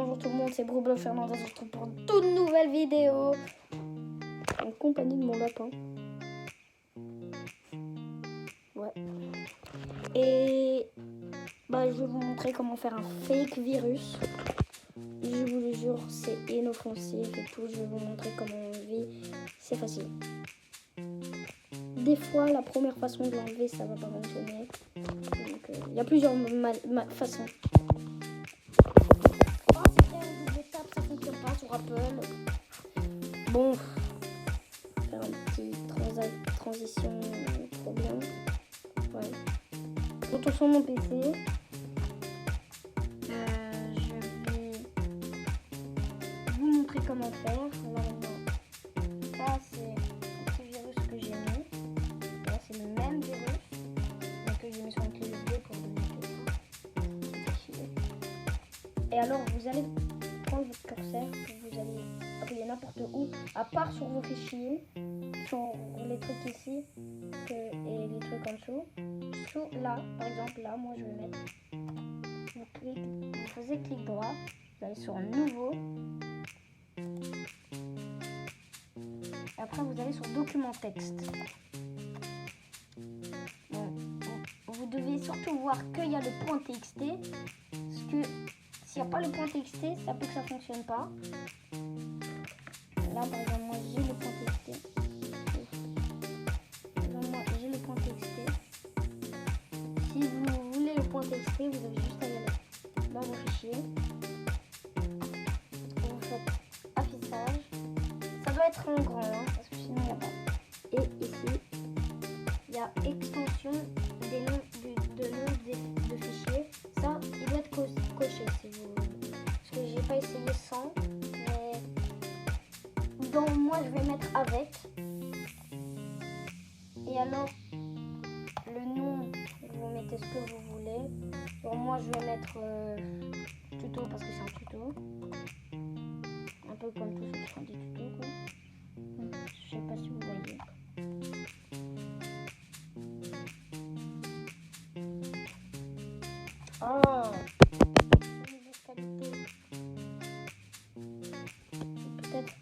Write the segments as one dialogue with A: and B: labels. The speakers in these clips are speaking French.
A: bonjour tout le monde, c'est Brublo Fernandez, on se retrouve pour une toute nouvelle vidéo en compagnie de mon lapin. Ouais. Et je vais vous montrer comment faire un fake virus. Je vous le jure, c'est inoffensif et tout. Je vais vous montrer comment on vit. C'est facile. Des fois, la première façon de l'enlever, ça va pas fonctionner. Donc, il y a plusieurs façons. Ça fonctionne pas sur Apple. Bon, faire une petite transition trop bien. Ouais. Retour sur mon PC. Je vais vous montrer comment faire. Là maintenant, ça c'est un petit virus que j'ai mis. Là c'est le même virus, mais que j'ai mis sur une clé USB pour donner tout ça. Et alors vous allez prendre votre curseur, vous allez appuyer n'importe où, à part sur vos fichiers, sur les trucs ici et les trucs en dessous. Là, par exemple, là, moi je vais mettre. Vous faisiez clic droit, vous allez sur Nouveau. Et après, vous allez sur Document texte. Bon, vous devez surtout voir qu'il y a le point .txt, parce que s'il n'y a pas le point .txt, ça peut que ça ne fonctionne pas. Là, par exemple, moi j'ai le point .txt. Moi j'ai le point .txt. Si vous voulez le point .txt, vous avez juste à aller dans vos fichiers. Vous faites affichage. Ça doit être en grand, hein, parce que sinon il n'y a pas. Et ici, il y a extension des noms de fichiers. Ça, il doit être coché si vous voulez. Parce que j'ai pas essayé sans, mais donc moi je vais mettre avec. Et alors, le nom, vous mettez ce que vous voulez. Donc moi je vais mettre tuto parce que c'est un tuto. Un peu comme tous ceux qui font des tutos quoi. Je sais pas si vous voyez. Ah, qualité. Peut-être.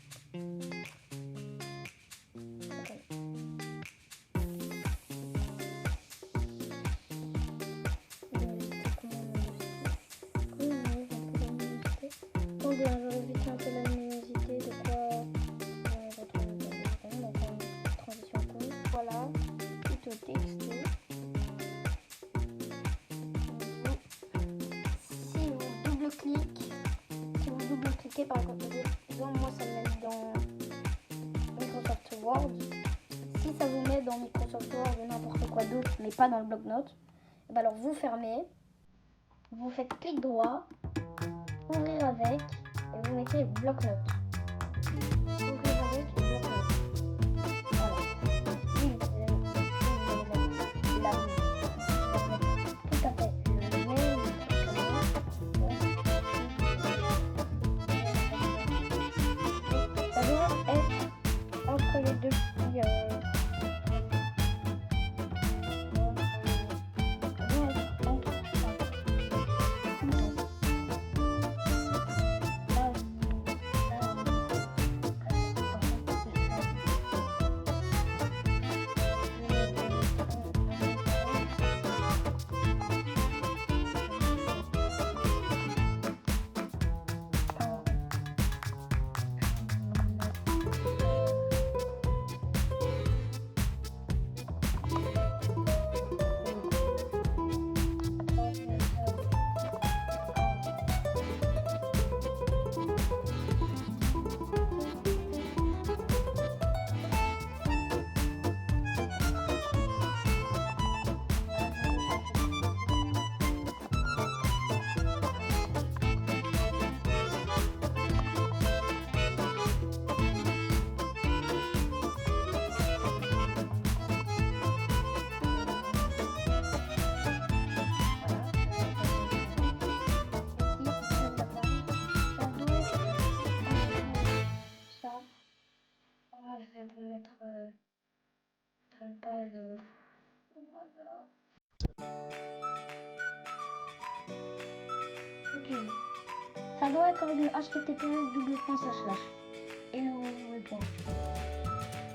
A: Attendez, je vais éviter un peu la luminosité de quoi transition cool. Voilà, tout au texte. Si vous double-cliquez par exemple, moi ça me met dans Microsoft Word. Si ça vous met dans Microsoft Word ou n'importe quoi d'autre, mais pas dans le bloc-notes, alors vous fermez, vous faites clic droit, ouvrir avec, et vous mettez bloc-notes. Ouvrir avec et bloc-notes. Voilà. Oui, vous allez mettre là. Tout à fait. Le même ça doit être entre les deux. Je vais vous mettre une page. Ok. Ça doit être avec le https:// et le point.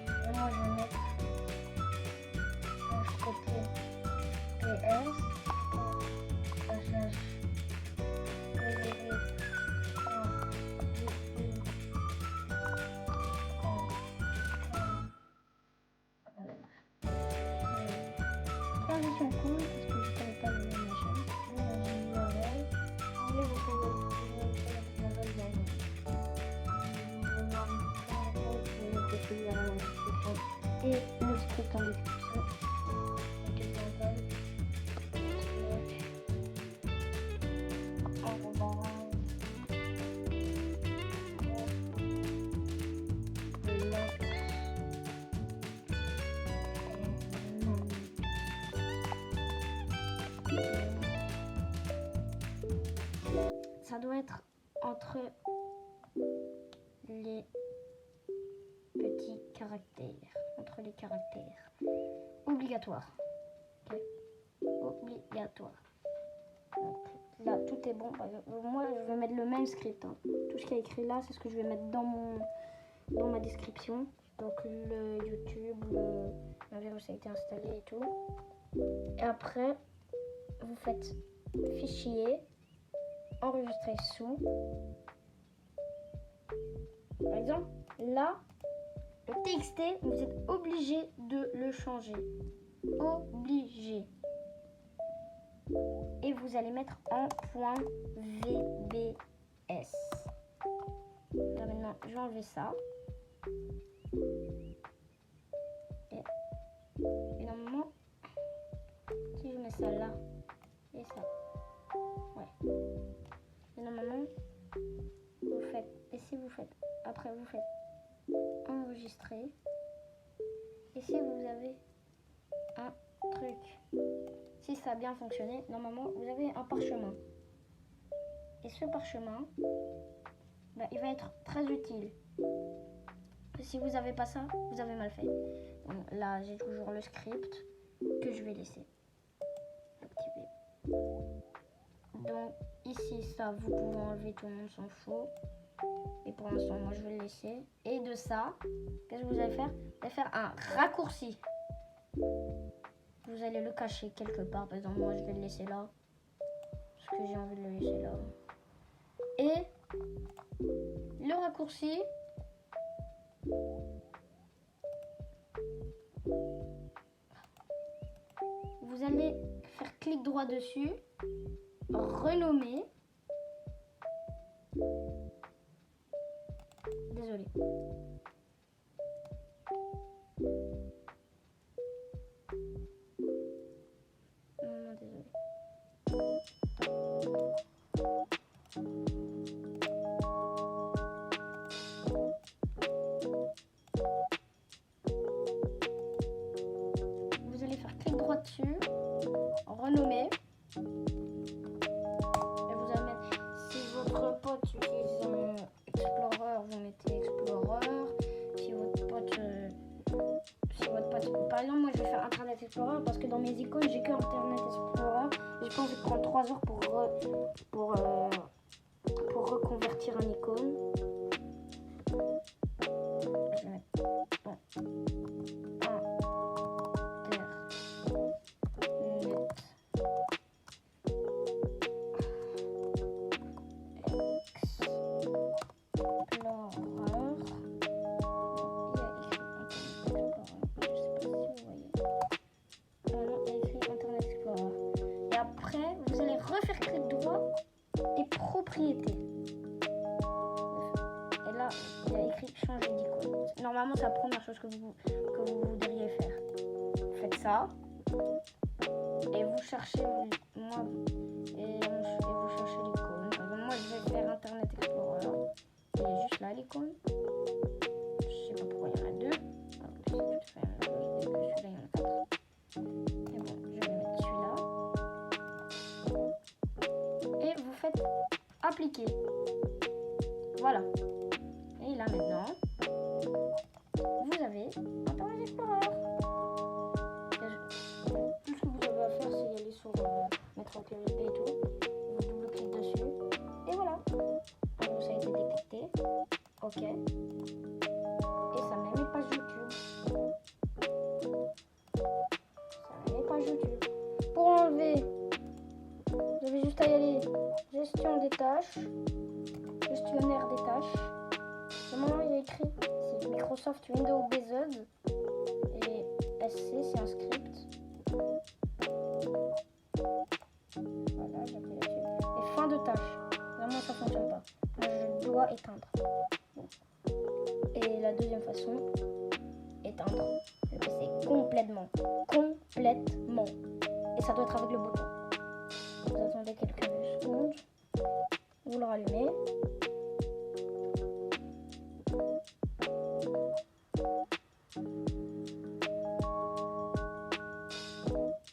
A: Et moi je vais mettre https transition cool parce que je connais pas le machin. Et le script en description. Ça doit être entre les petits caractères, entre les caractères. Obligatoire. Okay. Obligatoire. Donc, là, tout est bon. Moi, je vais mettre le même script. Hein. Tout ce qui est écrit là, c'est ce que je vais mettre dans ma description. Donc, le YouTube, le virus a été installé et tout. Et après, vous faites fichier, enregistrer sous. Par exemple, là, le TXT, vous êtes obligé de le changer. Obligé. Et vous allez mettre en .vbs. Là maintenant, je vais enlever ça. Et normalement, si je mets ça là, et ça. Ouais. Et normalement, vous faites, et si vous faites, après vous faites enregistrer. Et si vous avez un truc, si ça a bien fonctionné, normalement vous avez un parchemin. Et ce parchemin, bah, il va être très utile. Si vous n'avez pas ça, vous avez mal fait. Donc, là, j'ai toujours le script que je vais laisser activer. Donc ici, ça, vous pouvez enlever, tout le monde s'en fout. Et pour l'instant, moi, je vais le laisser. Et de ça, qu'est-ce que vous allez faire? Vous allez faire un raccourci. Vous allez le cacher quelque part. Par exemple, moi, je vais le laisser là. Parce que j'ai envie de le laisser là. Et le raccourci, vous allez faire clic droit dessus, renommer. Désolé. Non, désolé. Vous allez faire clic droit dessus, renommer. Et vous allez mettre, si votre pote utilise Explorer, vous mettez Explorer. Si votre pote, par exemple, moi je vais faire Internet Explorer parce que dans mes icônes j'ai que Internet Explorer. J'ai pas envie de prendre 3 heures pour reconvertir un icône. Je vais mettre bon. Refaire clic droit et propriété. Et là, il y a écrit changer d'icône. Normalement, c'est la première chose que vous voudriez faire. Vous faites ça. Et vous cherchez, moi, et vous cherchez l'icône. Par exemple, moi, je vais faire Internet Explorer. Il est juste là, l'icône. Je sais pas pourquoi il y en a 2. Alors, si tu fais la même chose, dès que celui-là, il y en a 4. Et bon, je vais mettre celui-là. Et vous faites appliquer. Voilà. Et là maintenant, vous avez Internet Explorer. Tout ce que vous avez à faire, c'est y aller sur mettre en USB et tout. Vous double-cliquez dessus. Et voilà. juste à y aller. Gestion des tâches. Gestionnaire des tâches. Normalement, il y a écrit c'est Microsoft Windows BZ. Et SC, c'est un script. Voilà, j'appuie là-dessus. Et fin de tâche. Vraiment, ça fonctionne pas. Moi, je dois éteindre. Bon. Et la deuxième façon, éteindre le PC complètement. Complètement. Et ça doit être avec le bouton. Vous attendez quelques secondes. Vous le rallumez.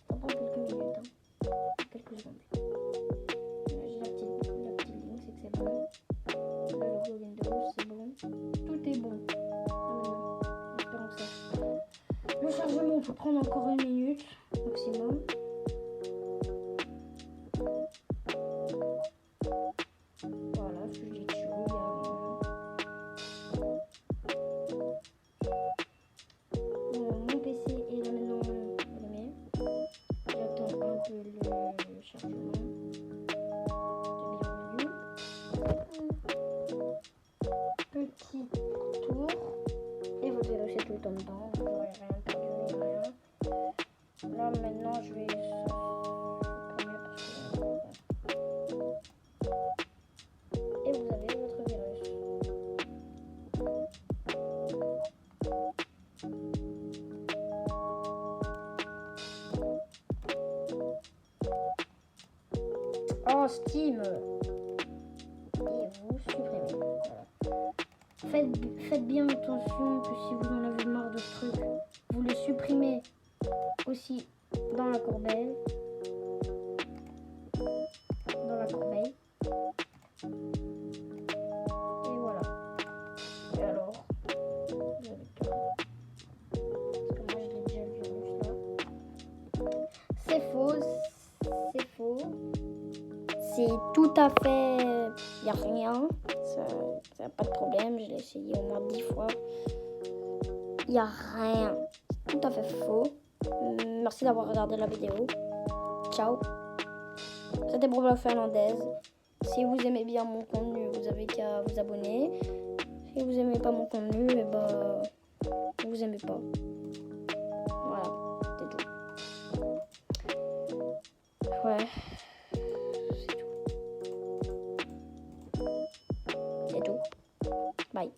A: Ça prend quelques minutes. Quelques secondes. J'ai la petite ligne, c'est que c'est bon. Le logo Windows, c'est bon. Tout est bon. Espérons que ça. Le chargement peut prendre encore 1 minute maximum. Voilà, ce que j'ai dessus. Mon PC est là maintenant allumé. J'attends un peu le chargement. Petit tour. Et vous verrez c'est tout le temps dedans. Vous n'aurez rien perdu, rien. Là maintenant je vais et vous avez votre virus. Oh Steam. Et vous supprimez. Voilà. Faites bien attention que si vous en avez marre de ce truc, vous le supprimez aussi dans la corbeille. Et voilà. Et alors, vous avez tout. Parce que moi j'ai déjà le virus là. C'est faux. C'est faux. C'est tout à fait. Il n'y a rien. Ça n'a pas de problème. Je l'ai essayé au moins 10 fois. Il n'y a rien. C'est tout à fait faux. Merci d'avoir regardé la vidéo. Ciao. C'était Bravo Finlandaise. Si vous aimez bien mon contenu, vous avez qu'à vous abonner. Si vous aimez pas mon contenu, et bah vous aimez pas. Voilà, c'est tout. Ouais, c'est tout. C'est tout. Bye.